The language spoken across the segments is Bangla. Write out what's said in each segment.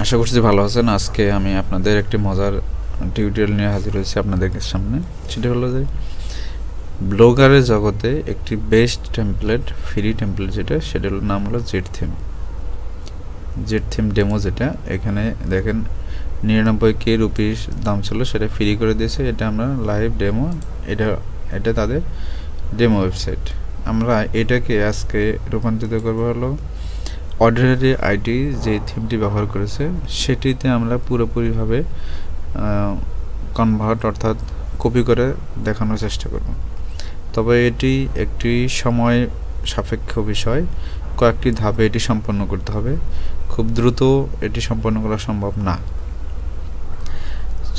আশা করছি ভালো আছেন। আজকে আমি আপনাদের একটি মজার টিউটোরিয়াল নিয়ে হাজির হয়েছি আপনাদের সামনে। সেটা হলো যে ব্লগারের জগতে একটি বেস্ট টেমপ্লেট, ফ্রি টেমপ্লেট সেটার নাম হলো জেড থিম ডেমো। যেটা এখানে দেখেন 99K রুপিস দাম ছিল, সেটা ফ্রি করে দিয়েছে। এটা আমরা লাইভ ডেমো, এটা তাদের ডেমো ওয়েবসাইট। আমরা এটাকে আজকে রূপান্তরিত করবো হলো অর্ডিনারি আইডি যে থিমটি ব্যবহার করেছে সেটিতে আমরা পুরোপুরিভাবে কনভার্ট অর্থাৎ কপি করে দেখানোর চেষ্টা করব। তবে এটি একটি সময় সাপেক্ষ বিষয়, কয়েকটি ধাপে এটি সম্পন্ন করতে হবে, খুব দ্রুত এটি সম্পন্ন করা সম্ভব না।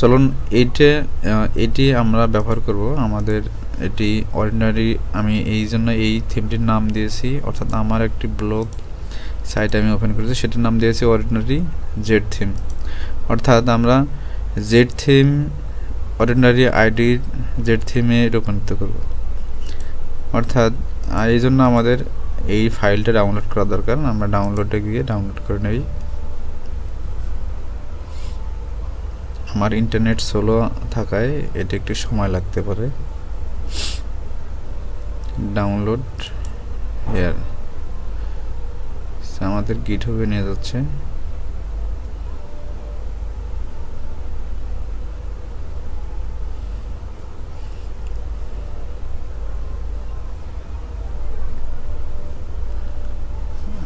চলুন এটি আমরা ব্যবহার করব আমাদের এটি অর্ডিনারি। আমি এই জন্য এই থিমটির নাম দিয়েছি, অর্থাৎ আমার একটি ব্লগ সাইট আমি ওপেন করেছি, সেটার নাম দিয়েছি অর্ডিনারি জেড থিম। অর্থাৎ আমরা জেড থিম অর্ডিনারি আইডির জেড থিমে রূপান্তরিত করব। অর্থাৎ এই জন্য আমাদের এই ফাইলটা ডাউনলোড করা দরকার। আমরা ডাউনলোডে গিয়ে ডাউনলোড করে নেই। আমার ইন্টারনেট স্লো থাকায় এটি একটু সময় লাগতে পারে। ডাউনলোড হেয়ার আমাদের গিটহাবে নিয়ে যাচ্ছে।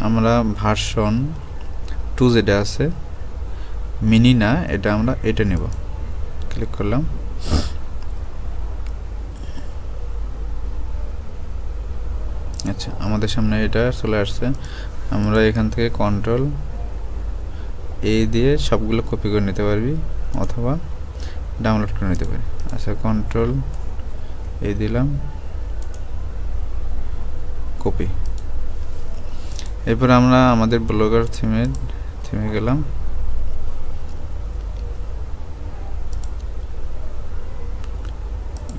আমরা ভার্সন 2 যেটা আছে, মিনি না, এটা আমরা এটা নেব। ক্লিক করলাম। আচ্ছা, আমাদের সামনে এটা চলে আসছে। আমরা এখান থেকে কন্ট্রোল এ দিয়ে সবগুলো কপি করে নিতে পারবি অথবা ডাউনলোড করে নিতে পারি। আচ্ছা, কন্ট্রোল এ দিলাম, কপি। এরপর আমরা আমাদের ব্লগার থিমে গেলাম।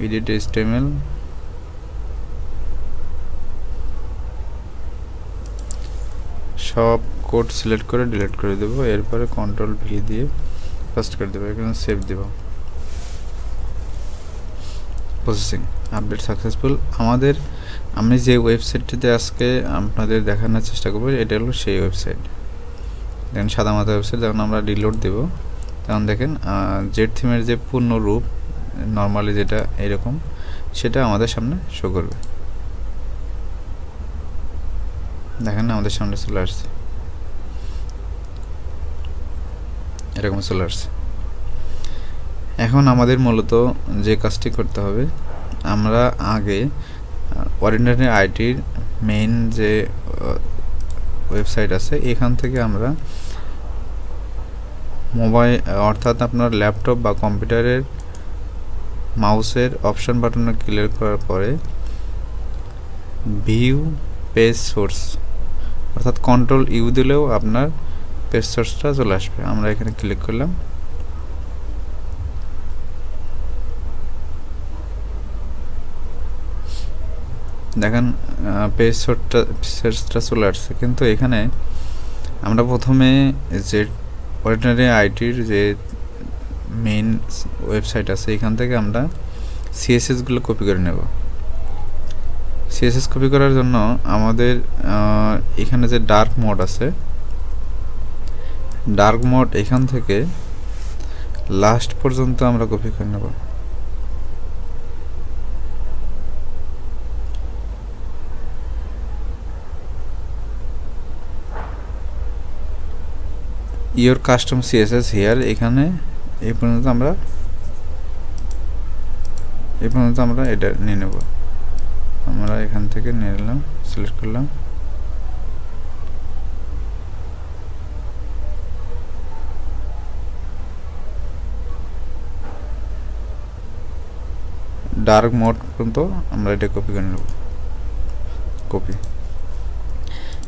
এডিট HTML, সব কোড সিলেক্ট করে ডিলিট করে দেব। এরপরে কন্ট্রোল ভি দিয়ে পেস্ট করে দেব। এখানে সেভ দেব। Processing update successful. আমি যে ওয়েবসাইটটিতে আজকে আপনাদের দেখানোর চেষ্টা করব এটা হলো সেই ওয়েবসাইট। দেখেন সাদা মাথা ওয়েবসাইট। যখন আমরা রিলোড দেব তখন দেখেন জেড থিমের যে পূর্ণ রূপ নর্মালি যেটা এরকম, সেটা আমাদের সামনে শো করবে। দেখেন আমাদের সামনে চলে আসছে, এরকম চলে আসছে। এখন আমাদের মূলত যে কাজটি করতে হবে, আমরা আগে অর্ডিনারি আইডির মেইন যে ওয়েবসাইট আছে এখান থেকে আমরা মোবাইল অর্থাৎ আপনার ল্যাপটপ বা কম্পিউটারের মাউসের অপশন বাটনে ক্লিক করার পরে ভিউ পেজ সোর্স অর্থাৎ কন্ট্রোল ইউ দিলেও আপনার পেজ সোর্সটা চলে আসবে। আমরা এখানে ক্লিক করলাম। দেখেন পেজ সোর্সটা চলে আসছে, কিন্তু এখানে আমরা প্রথমে যে অর্ডিনারি আইডির যে মেইন ওয়েবসাইট আছে এখান থেকে আমরা CSS গুলো কপি করে নেব। CSS কপি করার জন্য আমাদের এখানে যে ডার্ক মোড আছে, ডার্ক মোড এখান থেকে লাস্ট পর্যন্ত আমরা কপি করে নেব। ইওর কাস্টম CSS হিয়ার, এখানে এই পর্যন্ত আমরা এটা নিয়ে নেব। আমরা এখান থেকে নিয়ে নিলাম, সিলেক্ট করলাম। ডার্ক মোড পর্যন্ত আমরা এটা কপি করে নেব। কপি।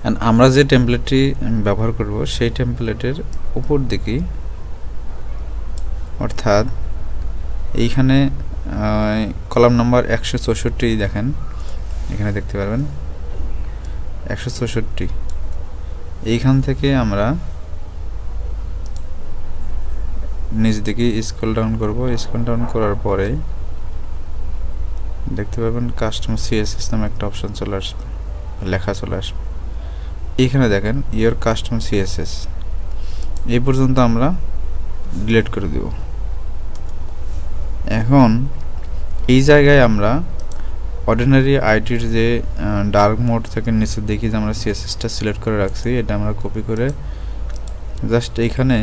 এন্ড আমরা যে টেমপ্লেটটি ব্যবহার করব সেই টেমপ্লেটের উপর দিকে, অর্থাৎ এইখানে কলাম নাম্বার 164 দেখেন, এখানে দেখতে পারবেন 164। এইখান থেকে আমরা নিচ দিকে স্ক্রল ডাউন করব। স্ক্রল ডাউন করার পরে দেখতে পাবেন কাস্টম সিএসএস নামে একটা অপশন চলে আসবে, লেখা চলে আসবে। এখানে দেখেন ইওর কাস্টম সিএসএস, এই পর্যন্ত আমরা ডিলিট করে দেব। এখন এই জায়গায় আমরা অর্ডিনারি আইটির যে ডার্ক মোড থেকে নিচে দেখি যে আমরা সিএসএসটা সিলেক্ট করে রাখছি, এটা আমরা কপি করে জাস্ট এইখানে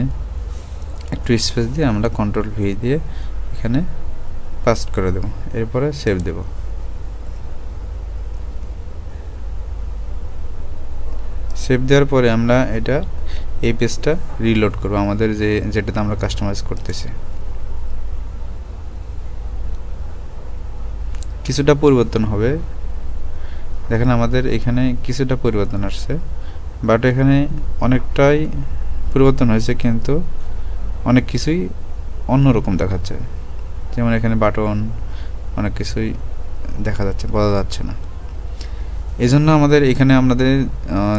একটু স্পেস দিয়ে আমরা কন্ট্রোল ভি দিয়ে এখানে পাস্ট করে দেব, এরপরে সেভ দেব। সেভ দেওয়ার পরে আমরা এটা এই পেজটা রিলোড করব, আমাদের যেটাতে আমরা কাস্টমাইজ করতেছি। কিছুটা পরিবর্তন হবে, দেখেন আমাদের এখানে কিছুটা পরিবর্তন আসছে, বাট এখানে অনেকটাই পরিবর্তন হয়েছে, কিন্তু অনেক কিছুই অন্যরকম দেখাচ্ছে। যেমন এখানে বাটন অনেক কিছুই দেখা যাচ্ছে, বোঝা যাচ্ছে না। এই জন্য আমাদের এখানে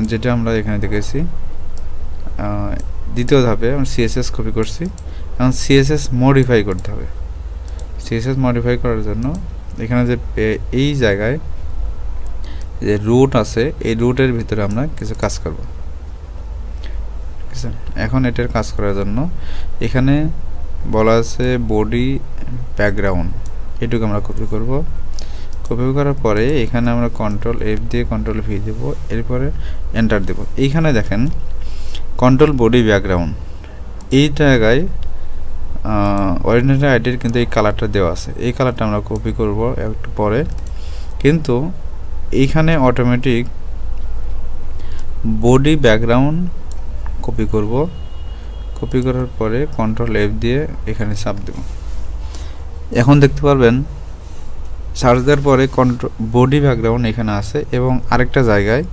যেটা আমরা এখানে দেখেছি দ্বিতীয় ধাপে সিএসএস কপি করছি, এখন সিএসএস মডিফাই করতে হবে। সিএসএস মডিফাই করার জন্য এখানে যে এই জায়গায় যে রুট আছে, এই রুটের ভিতরে আমরা কিছু কাজ করব। ঠিক আছে, এখন এটার কাজ করার জন্য এখানে বলা আছে বডি ব্যাকগ্রাউন্ড, এটুকু আমরা কপি করব। কপি করার পরে এখানে আমরা কন্ট্রোল এফ দিয়ে কন্ট্রোল ভি দেব, এরপরে এন্টার দেব। এইখানে দেখেন কন্ট্রোল বডি ব্যাকগ্রাউন্ড, এই জায়গায় অরিজিনাল আইডির কিন্তু এই কালারটা দেওয়া আছে, এই কালারটা আমরা কপি করব একটু পরে। কিন্তু এইখানে অটোমেটিক বডি ব্যাকগ্রাউন্ড কপি করব। কপি করার পরে কন্ট্রোল এফ দিয়ে এখানে চাপ দেব। এখন দেখতে পারবেন সার্চ দেওয়ার পরে বডি ব্যাকগ্রাউন্ড এখানে আছে, এবং আরেকটা জায়গায়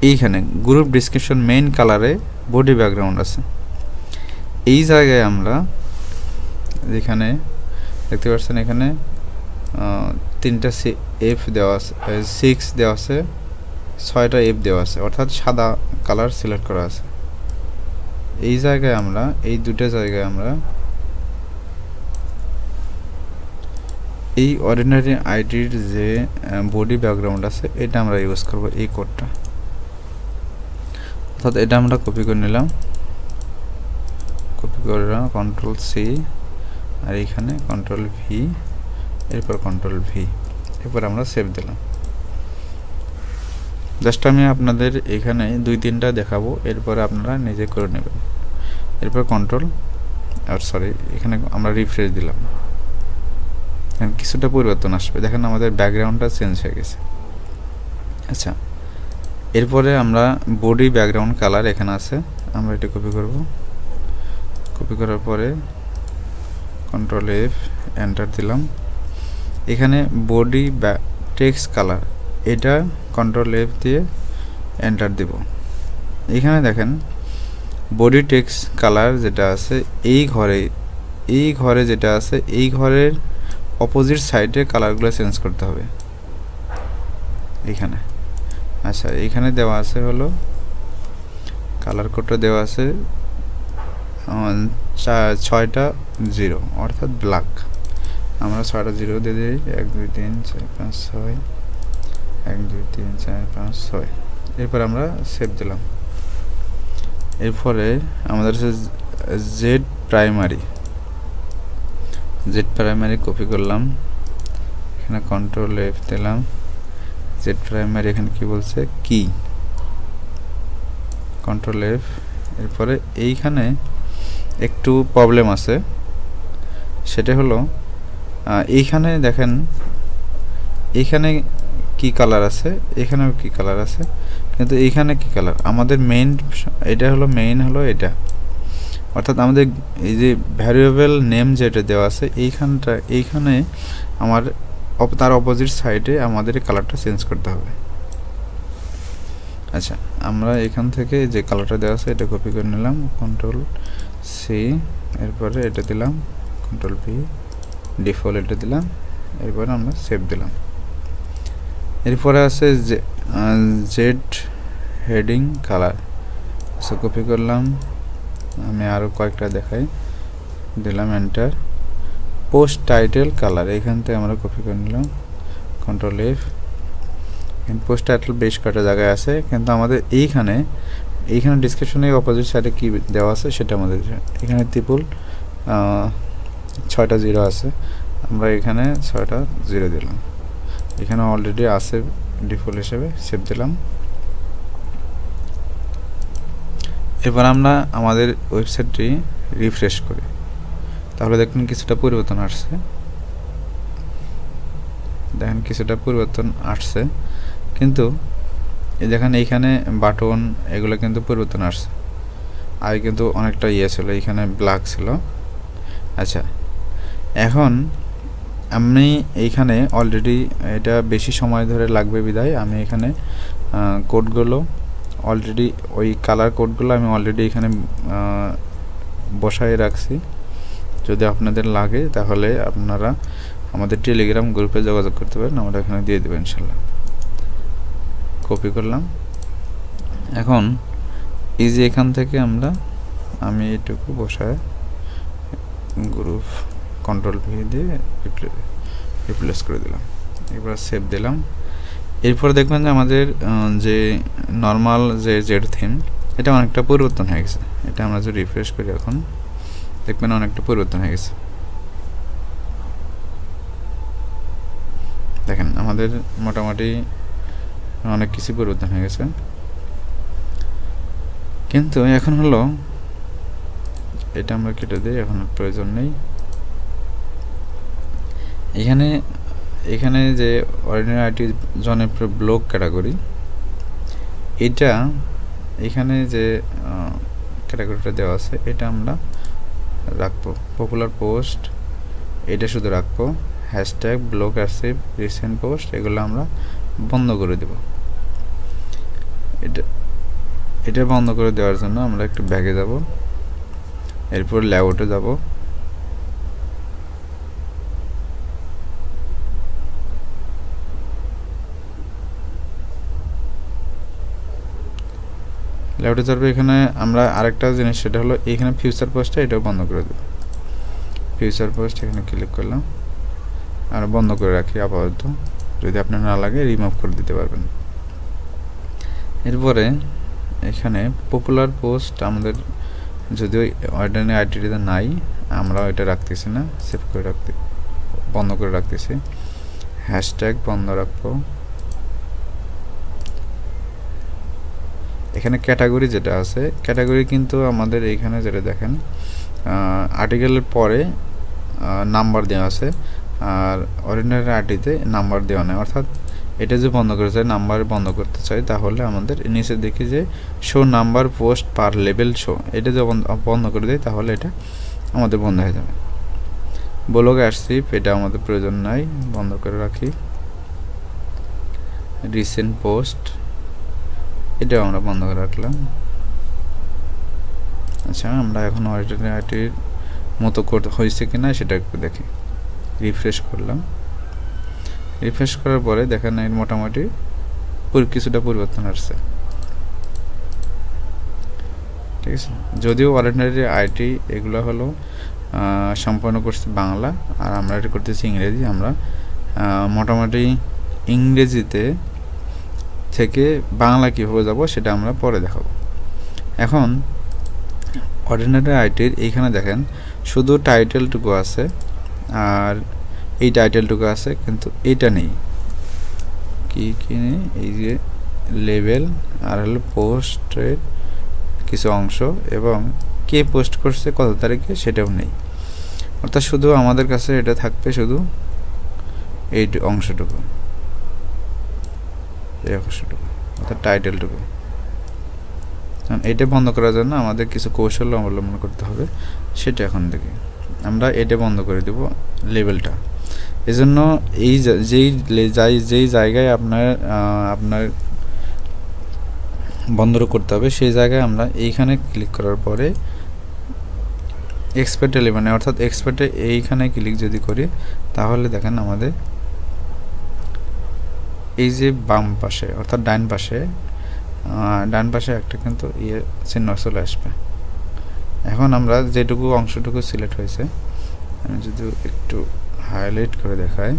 এইখানে গ্রুপ ডিসক্রিপশন মেইন কালারে বডি ব্যাকগ্রাউন্ড আছে। এই জায়গায় আমরা যেখানে দেখতে পাচ্ছেন এখানে 3টা এফ দেওয়া আছে, 6 দেওয়া আছে, 6টা এফ দেওয়া আছে, অর্থাৎ সাদা কালার সিলেক্ট করা আছে। এই জায়গায় আমরা এই দুটো জায়গায় আমরা এই অর্ডিনারি আইডির যে বডি ব্যাকগ্রাউন্ড আছে এটা আমরা ইউজ করব, এই কোডটা। অর্থাৎ এটা আমরা কপি করে নিলাম, কপি করে কন্ট্রোল সি, আর এখানে কন্ট্রোল ভি, এরপর কন্ট্রোল ভি, এরপর আমরা সেভ দিলাম। জাস্ট আমি আপনাদের এখানে 2-3টা দেখাবো, এরপরে আপনারা নিজে করে নেবেন। এরপর কন্ট্রোল এখানে আমরা রিফ্রেশ দিলাম, কিছুটা পরিবর্তন আসবে। দেখেন আমাদের ব্যাকগ্রাউন্ডটা চেঞ্জ হয়ে গেছে। আচ্ছা, এরপরে আমরা বডি ব্যাকগ্রাউন্ড কালার এখানে আছে, আমরা এটা কপি করব। কপি করার পরে কন্ট্রোল এফ, এন্টার দিলাম। এখানে বডি টেক্সট কালার, এটা কন্ট্রোল এফ দিয়ে এন্টার দেব। এখানে দেখেন বডি টেক্সট কালার যেটা আছে এই ঘরে যেটা আছে, এই ঘরের অপোজিট সাইডে কালারগুলো চেঞ্জ করতে হবে এখানে। আচ্ছা, এখানে দেওয়া আছে হলো কালার কোডটা দেওয়া আছে 6টা 0, অর্থাৎ ব্ল্যাক। আমরা 6টা 0 দিয়ে দিই, 1 2 3 4 5 6, 1 2 3 4 5 6। এরপর আমরা সেভ দিলাম। এরপরে আমাদের জেড প্রাইমারি কপি করলাম, এখানে কন্ট্রোল এফ দিলাম। জেড প্রাইমারি এখানে কি বলছে, কি, কন্ট্রোল এফ। এরপরে এইখানে একটু প্রবলেম আছে, সেটা হলো এইখানে দেখেন এইখানে কি কালার আছে, এখানেও কি কালার আছে, কিন্তু এইখানে কি কালার, আমাদের মেইন এটা হলো এটা, অর্থাৎ আমাদের এই যে ভ্যারিয়েবল নেম যেটা দেওয়া আছে এইখানে আমার তার অপোজিট সাইডে আমাদের কালারটা চেঞ্জ করতে হবে। আচ্ছা, আমরা এখান থেকে যে কালারটা দেওয়া আছে এটা কপি করে নিলাম, কন্ট্রোল সি, এরপরে এটা দিলাম কন্ট্রোল ভি, ডিফল্ট এটা দিলাম, এরপরে আমরা সেভ দিলাম। এরপরে আছে জেড হেডিং কালার, কপি করলাম। আমি আরও কয়েকটা দেখাই, দিলাম এন্টার। পোস্ট টাইটেল কালার এখান থেকে আমরা কপি করে নিলাম, কন্ট্রোল এফ। পোস্ট টাইটেল বেশ কটা জায়গায় আছে, কিন্তু আমাদের এইখানে ডিসক্রিপশনের অপোজিট সাইডে কি দেওয়া আছে সেটা আমাদের এখানে ত্রিপুল 6টা জিরো আছে, আমরা এখানে 6টা জিরো দিলাম। এখানে অলরেডি আছে ডিফল্ট হিসেবে, সেভ দিলাম। এবার আমরা আমাদের ওয়েবসাইটটি রিফ্রেশ করি, তাহলে দেখুন কিছুটা পরিবর্তন আসছে। দেখেন কিছুটা পরিবর্তন আসছে, কিন্তু এই দেখেন এইখানে বাটন এগুলো কিন্তু পরিবর্তন আসছে। আগে কিন্তু অনেকটা ইয়ে ছিল, এইখানে ব্ল্যাক ছিল। আচ্ছা, এখন আমি এইখানে অলরেডি এটা বেশি সময় ধরে লাগবে বিধায় আমি এখানে কোডগুলো অলরেডি ওই কালার কোডগুলো আমি অলরেডি এখানে বসায় রাখছি। যদি আপনাদের লাগে তাহলে আপনারা আমাদের টেলিগ্রাম গ্রুপে যোগাযোগ করতে পারেন, আমরা এখানে দিয়ে দেবো ইনশাল্লাহ। কপি করলাম। এখন এই যে এখান থেকে আমি এইটুকু বসায় গ্রুপ কন্ট্রোল ভি দিয়ে রিপ্লেস করে দিলাম। এবার সেভ দিলাম। এরপর দেখবেন যে আমাদের যে নর্মাল যে জেড থিম এটা অনেকটা পরিবর্তন হয়ে গেছে। এটা আমরা যদি রিফ্রেশ করি এখন দেখবেন অনেকটা পরিবর্তন হয়ে গেছে। দেখেন আমাদের মোটামুটি অনেক কিছু পরিবর্তন হয়ে গেছে, কিন্তু এখন হলো এটা আমরা কেটে দিই, এখন প্রয়োজন নেই। এখানে যে অর্ডিনারি আইটি জনপ্রিয় ব্লগ ক্যাটাগরি, এটা এখানে যে ক্যাটাগরিটা দেওয়া আছে এটা আমরা রাখবো। পপুলার পোস্ট এটা শুধু রাখবো, hashtag, blog archive, recent post এগুলো আমরা বন্ধ করে দেব। এটা বন্ধ করে দেওয়ার জন্য আমরা একটু ব্যাগে যাব, এরপর লেআউটে যাব। লেআউটে যাবে, এখানে আমরা আরেকটা জিনিস সেটা হলো এখানে ফিউচার পোস্টটা এটাও বন্ধ করে দেব। ফিউচার পোস্ট এখানে ক্লিক করলাম আর বন্ধ করে রাখি আপাতত, যদি আপনার না লাগে রিমুভ করে দিতে পারবেন। এরপরে এখানে পপুলার পোস্ট আমাদের যদিও অর্ডিনারি আইডিতে নাই, আমরা এটা রাখতেছি না, সেভ করে বন্ধ করে রাখতেছি। হ্যাশট্যাগ বন্ধ রাখবো। এখানে ক্যাটাগরি যেটা আছে, ক্যাটাগরি কিন্তু আমাদের এইখানে যেটা দেখেন আর্টিকেলের পরে নাম্বার দেওয়া আছে, আর অর্ডিনারি আইডিতে নাম্বার দেওয়া নেই। অর্থাৎ এটা যে বন্ধ করতে চাই, নাম্বার বন্ধ করতে চাই, তাহলে আমাদের নিচে দেখি যে শো নাম্বার পোস্ট পার লেভেল শো, এটা যে বন্ধ করে দেয় তাহলে এটা আমাদের বন্ধ হয়ে যাবে। ব্লগ আর্চিভ এটা আমাদের প্রয়োজন নাই, বন্ধ করে রাখি। রিসেন্ট পোস্ট এটাও আমরা বন্ধ করে রাখলাম। আচ্ছা, আমরা এখন অর্ডিনারি আইডির মতো হয়েছে কিনা সেটা একটু দেখি। রিফ্রেশ করলাম। রিফ্রেশ করার পরে দেখেন এর মোটামুটি কিছুটা পরিবর্তন আসছে, ঠিক আছে। যদিও অর্ডিনারি আইটি এগুলো হলো সম্পন্ন করছে বাংলা, আর আমরা এটা করতেছি ইংরেজি। আমরা মোটামুটি ইংরেজিতে থেকে বাংলা কীভাবে যাব সেটা আমরা পরে দেখাবো। এখন অর্ডিনারি আইটির এইখানে দেখেন শুধু টাইটেলটুকু আছে, আর এই টাইটেলটুকু আছে, কিন্তু এইটা নেই। কি নেই? এই যে লেভেল আর হলো পোস্টের কিছু অংশ এবং কে পোস্ট করছে কত তারিখে সেটাও নেই। অর্থাৎ শুধু আমাদের কাছে এটা থাকবে শুধু এই অংশটুকু, এই অংশটুকু অর্থাৎ টাইটেলটুকু। এটা বন্ধ করার জন্য আমাদের কিছু কৌশল অবলম্বন করতে হবে, সেটা এখন দেখি। আমরা এটা বন্ধ করে দেব লেভেলটা। এজন্য যেই জায়গায় আপনার বন্ধ করতে হবে সেই জায়গায় আমরা এইখানে ক্লিক করার পরে এক্সপার্ট এলিমেন্ট অর্থাৎ এক্সপার্টে এইখানে ক্লিক যদি করি তাহলে দেখেন আমাদের এই যে বাম পাশে অর্থাৎ ডান পাশে একটা কিন্তু চিহ্ন চলে আসবে। এখন আমরা যেটুকু অংশটুকু সিলেক্ট হয়েছে, আমি যদি একটু হাইলাইট করে দেখাই,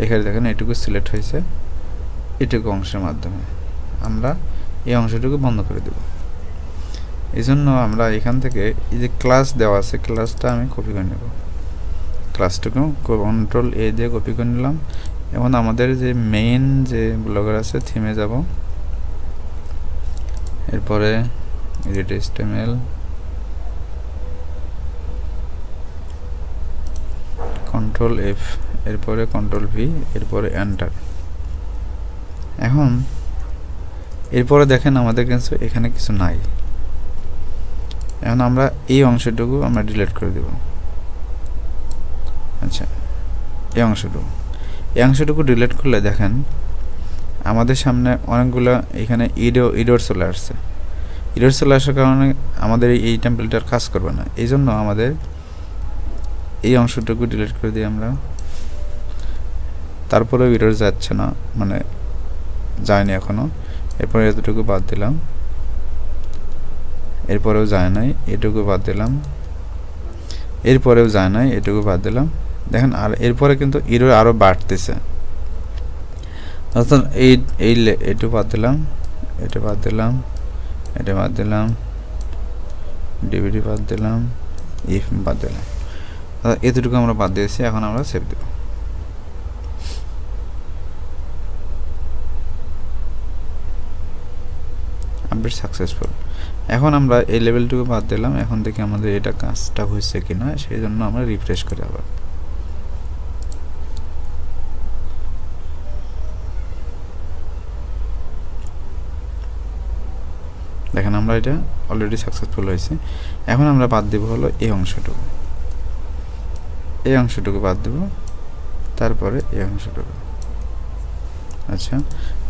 এখানে দেখেন এটুকু সিলেক্ট হয়েছে, এটুকু অংশের মাধ্যমে আমরা এই অংশটুকু বন্ধ করে দেব। এই জন্য আমরা এখান থেকে এই যে ক্লাস দেওয়া আছে, ক্লাসটা আমি কপি করে নেব, ক্লাসটুকু কন্ট্রোল এ দিয়ে কপি করে নিলাম। এখন আমাদের যে মেইন যে ব্লগার আছে থিমে যাব, এরপরে এডিট HTML, কন্ট্রোল F, এরপরে কন্ট্রোল V, এরপরে এন্টার। এখন এরপরে দেখেন আমাদের কিন্তু এখানে কিছু নাই। এখন আমরা এই অংশটুকু আমরা ডিলিট করে দেব। আচ্ছা, এই অংশটুকু ডিলিট করলে দেখেন আমাদের সামনে অনেকগুলো এখানে ইরর চলে আসছে। ইরর চলে আসার কারণে আমাদের এই টেমপ্লেটটার কাজ করবে না। এই জন্য আমাদের এই অংশটুকু ডিলিট করে দিই আমরা। তারপরেও ইরর যাচ্ছে না, মানে যায়নি এখনো। এরপরে এতটুকু বাদ দিলাম, এরপরেও যায় নাই, এটুকু বাদ দিলাম, এরপরেও যায় নাই, এটুকু বাদ দিলাম। দেখেন আর এরপরে কিন্তু ইরর আরো বাড়তেছে। অর্থাৎ এইটু বাদ দিলাম, এটা বাদ দিলাম, এটা বাদ দিলাম, ডিভিডি বাদ দিলাম, ইফ বাদ দিলাম, এতটুকু আমরা বাদ দিয়েছি। এখন আমরা সেভ দেব। Update successful. এখন আমরা এই লেভেলটুকু বাদ দিলাম। এখন দেখি আমাদের এটা কাজটা হয়েছে কিনা, সেই জন্য আমরা রিফ্রেশ করি আবার। দেখেন আমরা এটা অলরেডি সাকসেসফুল হয়েছে। এখন আমরা বাদ দেব হলো এই অংশটুকু, এই অংশটুকু বাদ দেব, তারপরে এই অংশটুকু। আচ্ছা,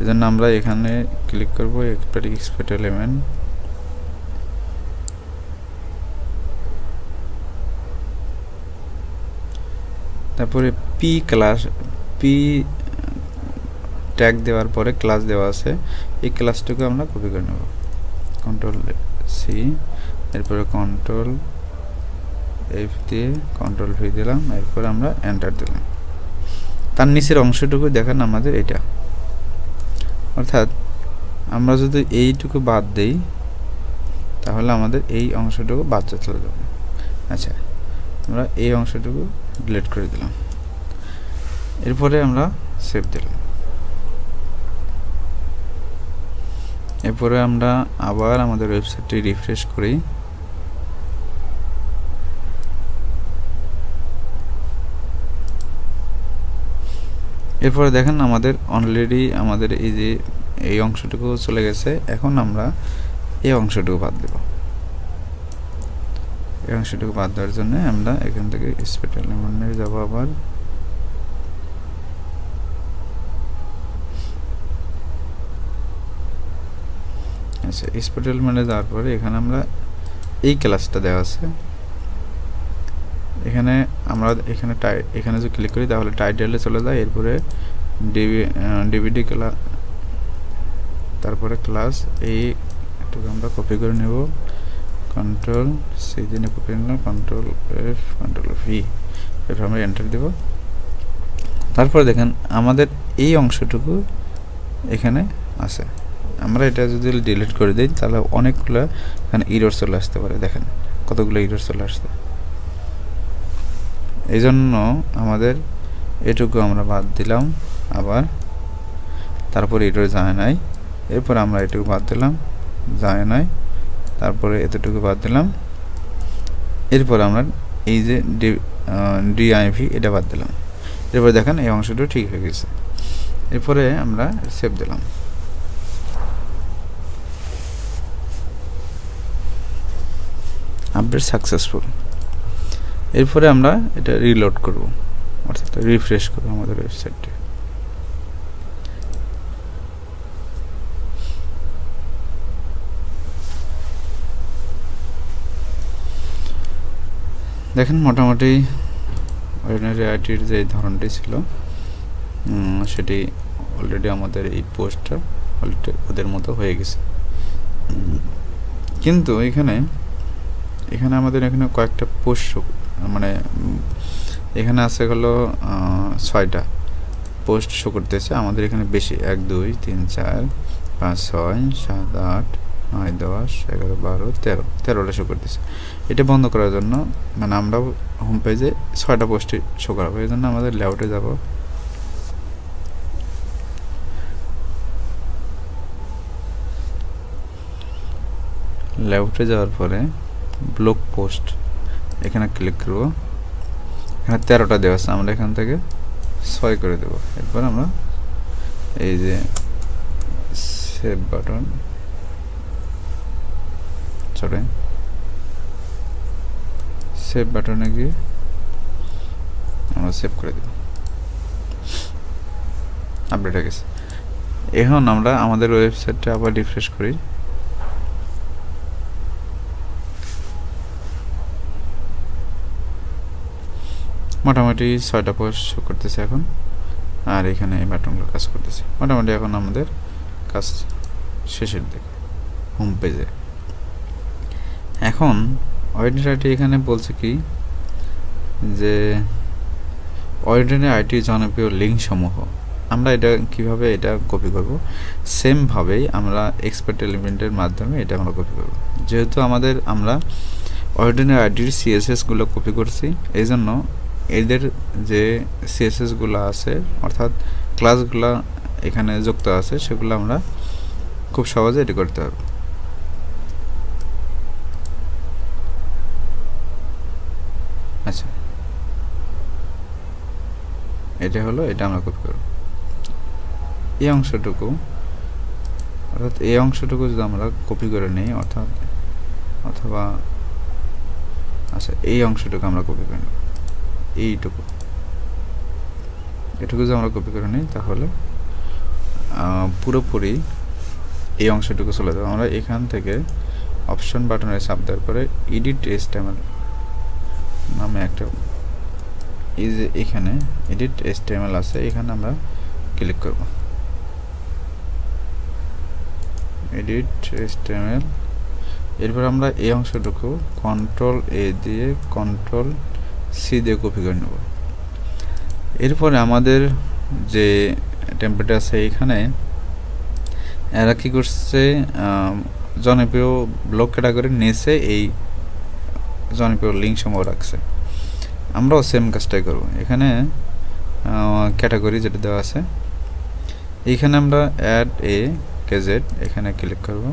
এজন্য আমরা এখানে ক্লিক করব, এক্সপোর্ট এলিমেন্ট, তারপরে পি ক্লাস, পি ট্যাগ দেওয়ার পরে ক্লাস দেওয়া আছে, এই ক্লাসটুকু আমরা কপি করে নেব। কন্ট্রোল সি, এরপরে কন্ট্রোল এফ দিয়ে কন্ট্রোল ভি দিলাম, এরপর আমরা এন্টার দিলাম। তার নিচের অংশটুকু দেখেন আমাদের এটা, অর্থাৎ আমরা যদি এইটুকু বাদ দেই তাহলে আমাদের এই অংশটুকু বাদ চলে যাবে। আচ্ছা, আমরা এই অংশটুকু ডিলিট করে দিলাম, এরপরে আমরা সেভ দিলাম। এরপরে আমরা আবার আমাদের ওয়েবসাইটটি রিফ্রেশ করি। এরপরে দেখেন আমাদের অলরেডি আমাদের এই যে এই অংশটুকু চলে গেছে। এখন আমরা এই অংশটুকু বাদ দেব। এই অংশটুকু বাদ দেওয়ার জন্য আমরা এখান থেকে এক্সপোর্ট এলিমেন্টে যাব আবার। আচ্ছা, এক্সপোর্ট এলিমেন্টে যাওয়ার পরে এখানে আমরা এই ক্লাসটা দেওয়া আছে, এখানে আমরা এখানে যদি ক্লিক করি তাহলে টাইটেলে চলে যায়, এরপরে ডিভিডি ক্লাস, তারপরে ক্লাস, এই একটু আমরা কপি করে নেব, কন্ট্রোল সি দিয়ে কপি নিলাম, কন্ট্রোল এফ, কন্ট্রোল ভি, এরপর আমরা এন্টার দেব। তারপরে দেখেন আমাদের এই অংশটুকু এখানে আছে। আমরা এটা যদি ডিলিট করে দিই তাহলে অনেকগুলো এখানে ইরর চলে আসতে পারে। দেখেন কতগুলো ইরর চলে আসছে। এই জন্য আমাদের এটুকু আমরা বাদ দিলাম আবার, তারপরে এটুকু যায় নাই, এরপর আমরা এটুকু বাদ দিলাম, যায় নাই, তারপরে এতটুকু বাদ দিলাম, এরপর আমরা এই যে ডিআইভি এটা বাদ দিলাম। এরপরে দেখেন এই অংশটা ঠিক হয়ে গেছে। এরপরে আমরা সেভ দিলাম। Update successful. এরপরে আমরা এটা রিলোড করব, অর্থাৎ রিফ্রেশ করব আমাদের ওয়েবসাইটটি। দেখেন মোটামুটি অর্ডিনারি আইটির যে ধরনটি ছিল সেটি অলরেডি আমাদের এই পোস্টটা অলরেডি ওদের মতো হয়ে গেছে। কিন্তু এখানে এখানে আমাদের এখানে কয়েকটা পোস্ট মানে এখানে আছে হলো 6টা পোস্ট শো করতেছে আমাদের এখানে বেশি 1 2 3 4 5 6 7 8 9 10 11 12 13 13টা শো করতেছে। এটা বন্ধ করার জন্য মানে আমরা হোম পেজে 6টা পোস্ট শো করাবো, এই জন্য আমাদের লেআউটে যাব। লেআউটে যাওয়ার পরে ব্লক পোস্ট এখানে ক্লিক করব। এখানে 13টা দেওয়া আছে, আমরা এখান থেকে 6 করে দেব। এরপর আমরা এই যে সেভ বাটন সেভ বাটনে গিয়ে আমরা সেভ করে দেব। আপডেট হয়ে গেছে। এখন আমরা আমাদের ওয়েবসাইটটা আবার রিফ্রেশ করি। মোটামুটি 6টা পোস্ট শো করতেছে এখন, আর এখানে এই বাটনগুলো কাজ করতেছে। মোটামুটি এখন আমাদের কাজ শেষের দিকে হোম পেজে। এখন অর্ডিনারি এখানে বলছে কি যে অর্ডিনারি আইটি জনপ্রিয় লিঙ্ক সমূহ, আমরা এটা কিভাবে এটা কপি করব, সেম ভাবেই আমরা এক্সপার্ট এলিমেন্টের মাধ্যমে এটা আমরা কপি করব। যেহেতু আমরা অর্ডিনারি আইডির সিএসএস গুলো কপি করছি, এই জন্য এদের যে সিএসএস গুলো আছে অর্থাৎ ক্লাসগুলো এখানে যুক্ত আছে সেগুলো আমরা খুব সহজে এটি করতে পারবো। আচ্ছা, এটা হলো, এটা আমরা কপি করব। এই অংশটুকু যদি আমরা কপি করে নিই অথবা আচ্ছা এই অংশটুকু আমরা কপি করে নেব, এটুকু যদি আমরা কপি করে নিই তাহলে পুরোপুরি এই অংশটুকু চলে যাবে। আমরা এখান থেকে অপশন বাটনে চাপ দেওয়ার পরে এডিট এচটিএমএল নামে একটা এই যে এখানে এডিট এচটিএমএল আছে, এখানে আমরা ক্লিক করব। এডিট এচটিএমএল, এরপর আমরা এই অংশটুকু কন্ট্রোল এ দিয়ে কন্ট্রোল সি দিয়ে কপি করে নেব। এরপরে আমাদের যে টেমপ্লেট আছে এখানে এরা কি করছে, জনপ্রিয় ব্লক ক্যাটাগরির নিচে এই জনপ্রিয় লিঙ্ক সমূহ রাখছে। আমরাও সেম কাজটাই করব। এখানে ক্যাটাগরি যেটা দেওয়া আছে এখানে আমরা অ্যাড এ কেজেড এখানে ক্লিক করব।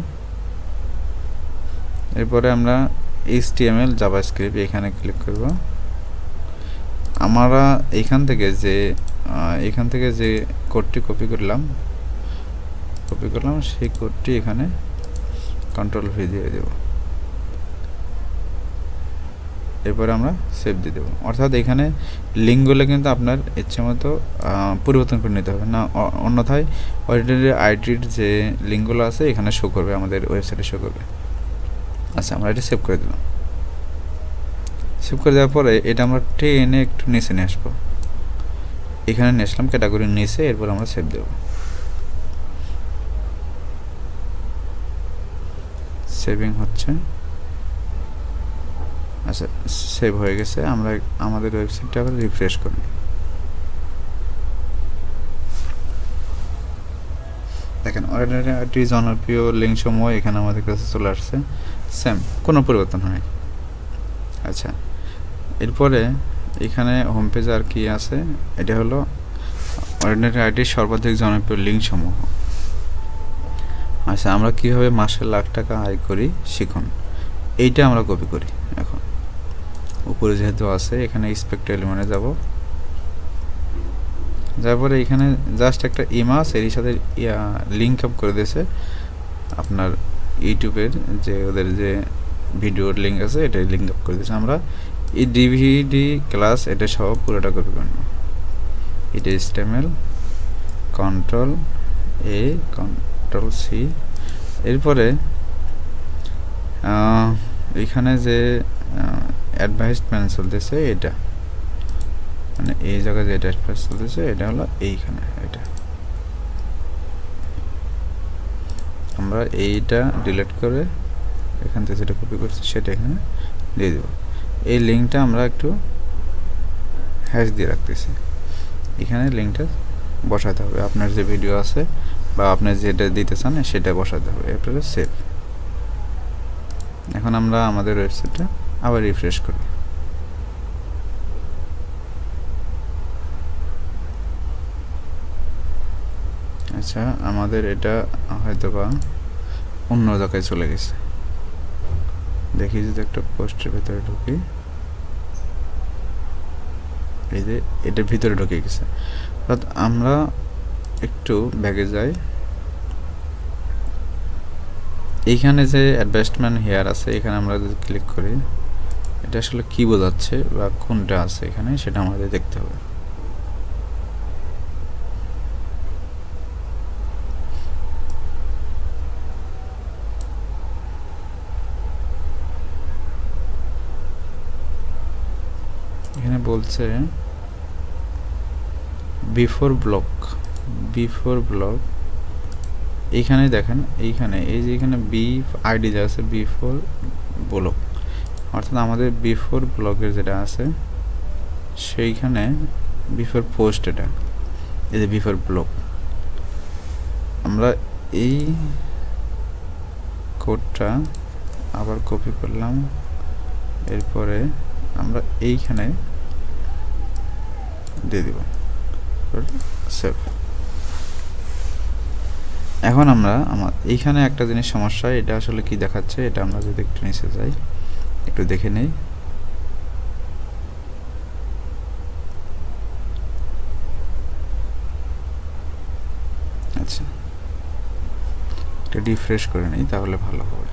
এরপরে আমরা এইচটিএমএল জাভাস্ক্রিপ্ট এখানে ক্লিক করব। আমরা এখান থেকে যে কোডটি কপি করলাম সেই কোডটি এখানে কন্ট্রোল ভি দিয়ে দেব। এরপরে আমরা সেভ দিয়ে দেব। অর্থাৎ এখানে লিঙ্কগুলো কিন্তু আপনার ইচ্ছে মতো পরিবর্তন করে নিতে হবে না, অন্যথায় অর্ডিনারি আইডির যে লিঙ্কগুলো আছে এখানে শো করবে, আমাদের ওয়েবসাইটে শো করবে। আচ্ছা, আমরা এটা সেভ করে দিলাম। সেভ করে দেওয়ার পরে এটা আমরা টেনে একটু নিচে নিয়ে আসবো। এখানে নিয়ে আসলাম ক্যাটাগরির নিচে, এরপর আমরা সেভ দেব। সেভিং হচ্ছে। আচ্ছা, সেভ হয়ে গেছে। আমরা আমাদের ওয়েবসাইটটা আবার রিফ্রেশ করি। দেখেন অর্ডিনারি আইটি জনপ্রিয় লিঙ্ক সমূহ এখানে আমাদের কাছে চলে আসছে, সেম, কোনো পরিবর্তন হয়নি। আচ্ছা, এরপরে এখানে হোম পেজ আর কি আছে, এটা হলো অর্ডিনারি আইটির সর্বাধিক জনপ্রিয় লিঙ্ক সমূহ। আচ্ছা, আমরা কিভাবে মাসে লাখ টাকা আয় করি শিখুন, এইটা আমরা কপি করি। এখন উপরে যেহেতু আছে এখানে এক্সপেক্ট এলিমেন্টে যাব, যার পরে এখানে জাস্ট একটা ইমেজ এর সাথে লিঙ্ক আপ করে দিয়েছে আপনার ইউটিউবের যে ওদের যে ভিডিওর লিঙ্ক আছে, এটা লিঙ্ক আপ করে দিয়েছে। আমরা এই ডিভিডি ক্লাস এটা সহ পুরোটা কপি করব। এটা HTML কন্ট্রোল এ কন্ট্রোল সি। এরপরে এখানে যে অ্যাডভার্টাইজমেন্ট চলতেছে এটা, মানে এই জায়গায় যে অ্যাডভার্টাইজ চলতেছে এটা হলো এইখানে, এটা আমরা এইটা ডিলিট করে এখান থেকে যেটা কপি করছি সেটা এখানে দিয়ে দেব। এই লিঙ্কটা আমরা একটু হ্যাশ দিয়ে রাখতেছি, এখানে লিঙ্কটা বসাতে হবে, আপনার যে ভিডিও আছে বা আপনি যেটা দিতে চান সেটা বসাতে হবে। এরপরে সেভ। এখন আমরা আমাদের ওয়েবসাইটটা আবার রিফ্রেশ করি। আচ্ছা, আমাদের এটা হয়তো বা অন্য জায়গায় চলে গেছে। দেখি যদি একটা পোস্টের ভেতরে ঢুকি, এই যে এটার ভিতরে ঢুকে গেছে। অর্থাৎ আমরা একটু ব্যাগে যাই, এইখানে যে অ্যাডভার্টাইজমেন্ট হেয়ার আছে এখানে আমরা যদি ক্লিক করি, এটা আসলে কি বোঝাচ্ছে বা কোনটা আছে এখানে সেটা আমাদের দেখতে হবে। এখানে বলছে বিফোর ব্লক, এইখানে দেখেন, এইখানে এই যে এখানে বি আইডি যা আছে বিফোর ব্লক, অর্থাৎ আমাদের বিফোর ব্লকের যেটা আছে সেইখানে বিফোর পোস্ট, এটা এই যে বিফোর ব্লক, আমরা এই কোডটা আবার কপি করলাম, এরপরে আমরা এইখানে দিয়ে দিব, সেভ। এখন আমরা এইখানে একটা জিনিস সমস্যা, এটা আসলে কি দেখাচ্ছে, এটা আমরা যদি একটু নিচে যাই একটু দেখে নেই। আচ্ছা, এটা রিফ্রেশ করে নেই তাহলে ভালো হবে।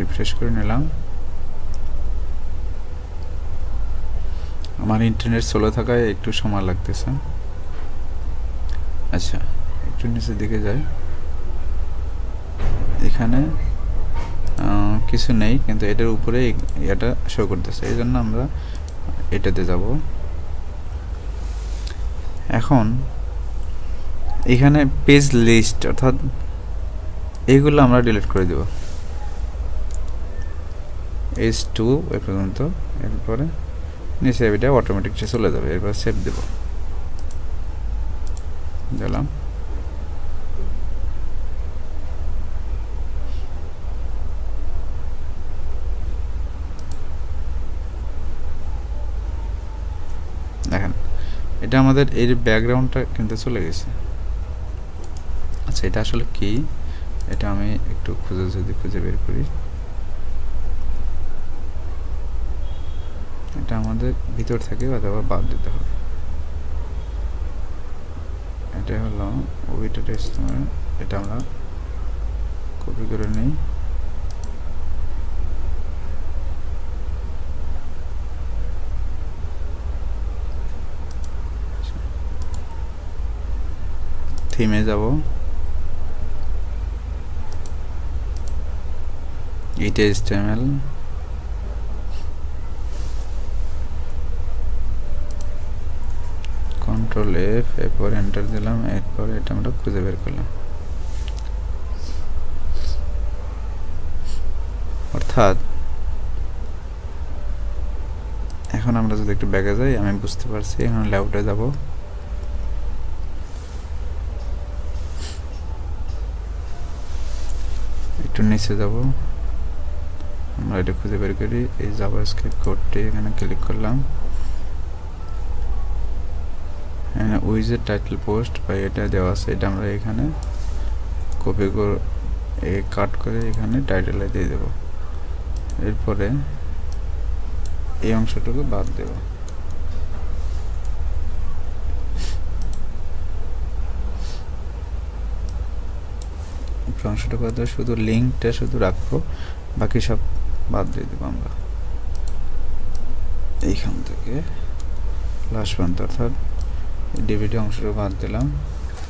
রিফ্রেশ করে নিলাম। আমার ইন্টারনেট স্লো থাকায় একটু সময় লাগতেছে। আচ্ছা, একটু নিচের দিকে যাই, এখানে কিছু নেই কিন্তু এটার উপরে এটা শো করতেছে, এই জন্য আমরা এটাতে যাব। এখন এখানে পেজ লিস্ট অর্থাৎ এইগুলো আমরা ডিলিট করে দেব, H2 এ পর্যন্ত, এরপরে নিচে এটা অটোমেটিক চলে যাবে। এরপর সেভ দেব, দিলাম। দেখেন এটা আমাদের এই ব্যাকগ্রাউন্ডটা কিন্তু চলে গেছে। আচ্ছা, এটা আসলে কি, এটা আমি একটু খুঁজে বের করি। এটা আমাদের ভিতর থেকে অথবা বাদ দিতে হবে। এটা হলো ওইটা টেস্ট, এটা আমরা কপি করে নিই, থিমে যাব, এটা HTML, Ctrl F, এরপর এন্টার দিলাম, এরপর এটা আমরা খুঁজে বের করলাম। অর্থাৎ এখন আমরা যদি একটু ব্যাগে যাই, আমি বুঝতে পারছি। এখন লেআউটে যাব, একটু নিচে যাব, আমরা এটা খুঁজে বের করি, এই জাভাস্ক্রিপ্ট কোডটি এখানে ক্লিক করলাম, এখানে উইজেট টাইটেল পোস্ট বা এটা দেওয়া আছে, এটা আমরা এখানে কপি করে কাট করে এখানে টাইটেলে দিয়ে দেব। এরপরে এই অংশটুকু বাদ দেব। অংশটুকু শুধু লিঙ্কটা শুধু রাখবো, বাকি সব বাদ দিয়ে দেবো আমরা এইখান থেকে লাস্ট পর্যন্ত, অর্থাৎ ডিভিডি অংশটা বাদ দিলাম,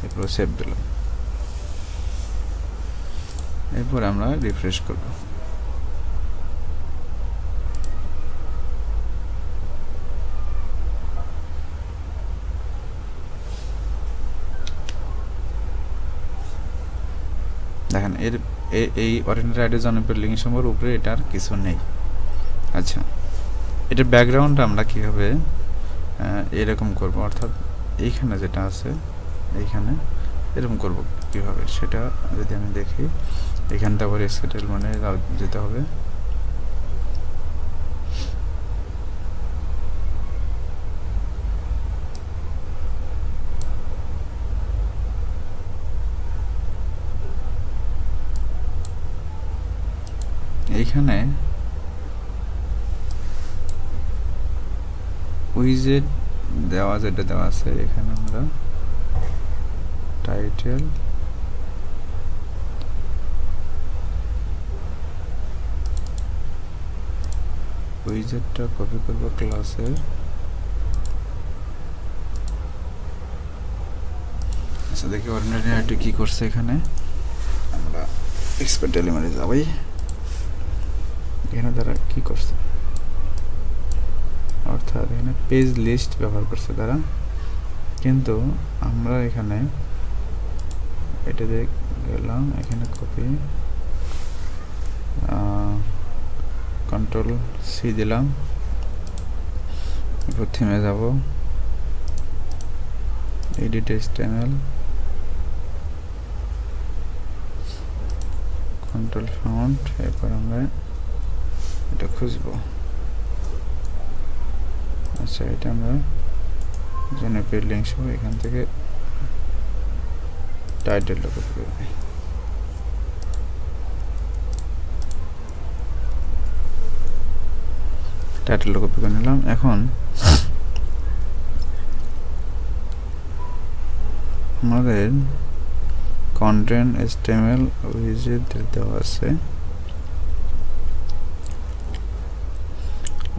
এরপর সেভ দিলাম। এরপর আমরা রিফ্রেশ করব। দেখেন এই অর্ডিনারি আইডি জনপ্রিয় লিঙ্ক সম্পর্কে উপরে এটার কিছু নেই। আচ্ছা, এটার ব্যাকগ্রাউন্ডটা আমরা কীভাবে এরকম করব, অর্থাৎ এইখানে যেটা আছে এইখানে এরকম করব কীভাবে সেটা যদি আমি দেখি, এখানটা আবার সেটেলমেন্টে যেতে হবে। এইখানে উইজেট দেওয়া যেটা দেওয়া আছে, এখানে আমরা টাইটেল উইজেটটা কপি করব ক্লাসের। আচ্ছা দেখি অর্ডিনারি আইডি কি করছে। এখানে আমরা এক্সপার্ট এলিমেন্টে যাবই, এখানে তারা কি করছে, অর্থাৎ এখানে পেজ লিস্ট ব্যবহার করছে তারা, কিন্তু আমরা এখানে এটাতে গেলাম, এখানে কপি কন্ট্রোল সি দিলাম, এরপর থেমে যাব, এডিট HTML, কন্ট্রোল ফন্ট, এরপর আমরা এটা খুঁজবো। আচ্ছা, এটা আমরা জনপ্রিয় লিঙ্ক সহ এখান থেকে টাইটেলটা কপি করব। টাইটেলটা কপি করে নিলাম। এখন আমাদের কন্টেন্ট HTML উইজেট দেওয়া আছে,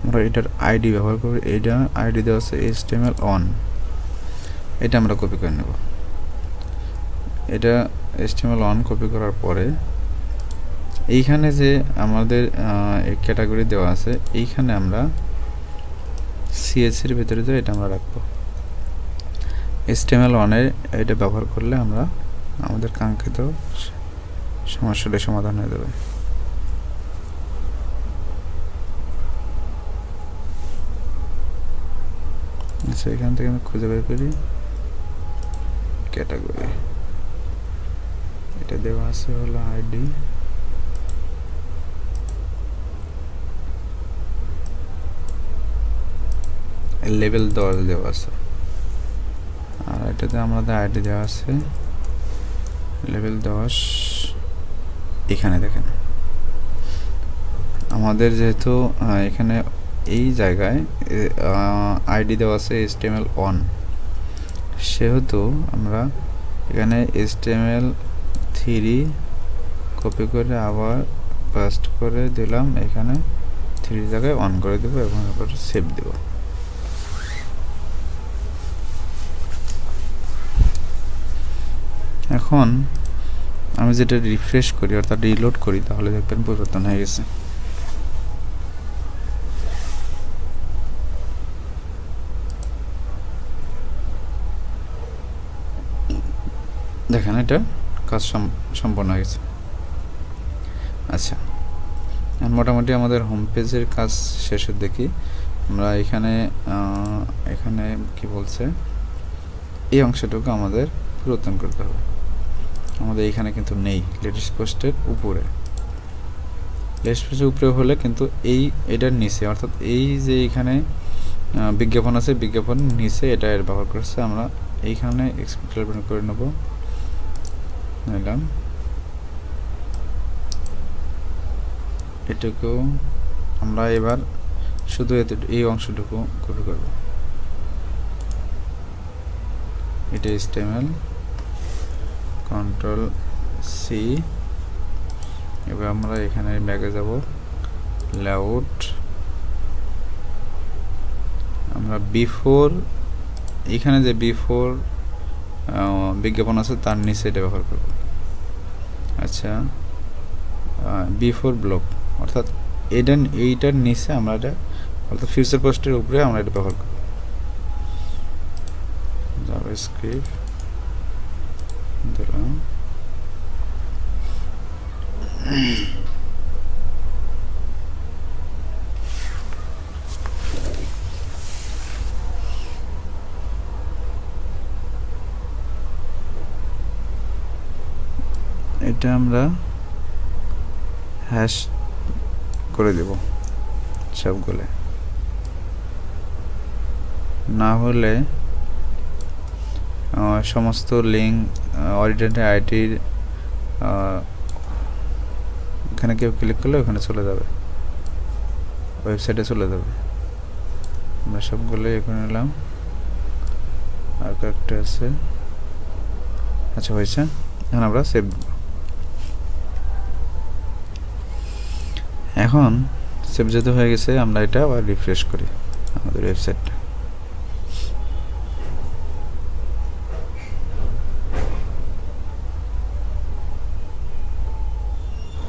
আমরা এটার আইডি ব্যবহার করি। এটা আইডি দেওয়া আছে HTML on, এটা আমরা কপি করে নেব। এটা HTML on কপি করার পরে এইখানে যে আমাদের এই ক্যাটাগরি দেওয়া আছে, এইখানে আমরা CSS এর ভিতরে যে এটা আমরা রাখবো। HTML on এর এটা ব্যবহার করলে আমরা আমাদের কাঙ্ক্ষিত সমস্যাটা সমাধান হয়ে যাবে। আচ্ছা, এখান থেকে আমি খুঁজে বের করি ক্যাটাগরি, এটা দেওয়া আছে হলো আইডি, লেভেল 10 দেওয়া আছে, আর এটাতে আমাদের আইডি দেওয়া আছে লেভেল 10। এখানে দেখেন আমাদের যেহেতু এখানে এই জায়গায় আইডি দেওয়া আছে HTML on, সেহেতু আমরা এখানে HTML3 কপি করে আবার পেস্ট করে দিলাম, এখানে 3 জায়গায় অন করে দেব এবং এরপর সেভ দেব। এখন আমি যেটা রিফ্রেশ করি অর্থাৎ রিলোড করি, তাহলে দেখবেন পরিবর্তন হয়ে গেছে। দেখেন এটা কাজ সম্পন্ন হয়ে গেছে। আচ্ছা, মোটামুটি আমাদের হোম পেজের কাজ শেষের দেখি আমরা এখানে কি বলছে, এই অংশটুকু আমাদের পরিবর্তন করতে হবে। আমাদের এখানে কিন্তু নেই, লেটেস্ট পোস্টের উপরে, লেটেস্ট পোস্টের উপরে হলে কিন্তু এটার নিচে, অর্থাৎ এই যে এখানে বিজ্ঞাপন আছে, বিজ্ঞাপন নিচে এটা এর ব্যবহার করছে। আমরা এইখানে এক্সপ্লেন করে নেব, নিলাম এটুকু। আমরা এবার শুধু এই অংশটুকু কপি করব, এটা HTML, কন্ট্রোল সি, এবার আমরা এখানে ব্যাগে যাব, লেআউট, আমরা বিফোর, এখানে যে বিফোর বিজ্ঞাপন আছে তার নিচে এটা ব্যবহার করব। আচ্ছা, বিফোর ব্লক, অর্থাৎ এইটার নিচে আমরা এটা, অর্থাৎ ফিউচার পোস্টের উপরে আমরা এটা ব্যবহার করব। জাভাস্ক্রিপ্ট দিলাম, এটা আমরা হ্যাশ করে দেব সবগুলো, না হলে সমস্ত লিঙ্ক অরিজিনাল আইডির এখানে কেউ ক্লিক করলে ওখানে চলে যাবে, ওয়েবসাইটে চলে যাবে। আমরা সবগুলো এখানে নিলাম, আর কয়েকটা আছে। আচ্ছা হয়েছে, এখন আমরা সেভ দেব। এখন সেভ যেতে হয়ে গেছে, আমরা এটা আবার রিফ্রেশ করি আমাদের ওয়েবসাইটটা।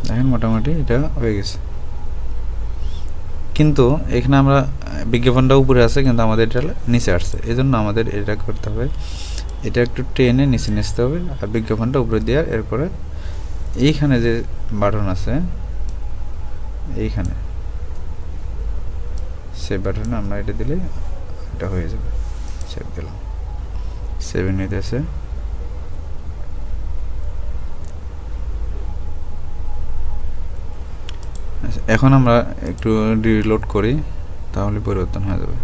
দেখেন মোটামুটি এটা হয়ে গেছে, কিন্তু এখানে আমরা বিজ্ঞাপনটা উপরে আছে কিন্তু আমাদের এটা নিচে আসছে, এই জন্য আমাদের এটা করতে হবে, এটা একটু টেনে নিচে নিতে হবে আর বিজ্ঞাপনটা উপরে দেওয়ার। এরপরে এইখানে যে বাটন আছে, এইখানে সেভ বাটনে আমরা এটা দিলে এটা হয়ে যাবে। সেভ দিলাম, সেভ নিতেছে। এখন আমরা একটু রিলোড করি, তাহলে পরিবর্তন হয়ে যাবে।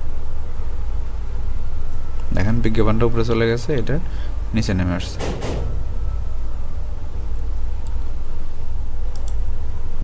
দেখেন বিজ্ঞাপনটা উপরে চলে গেছে, এটা নিচে নেমে আসছে।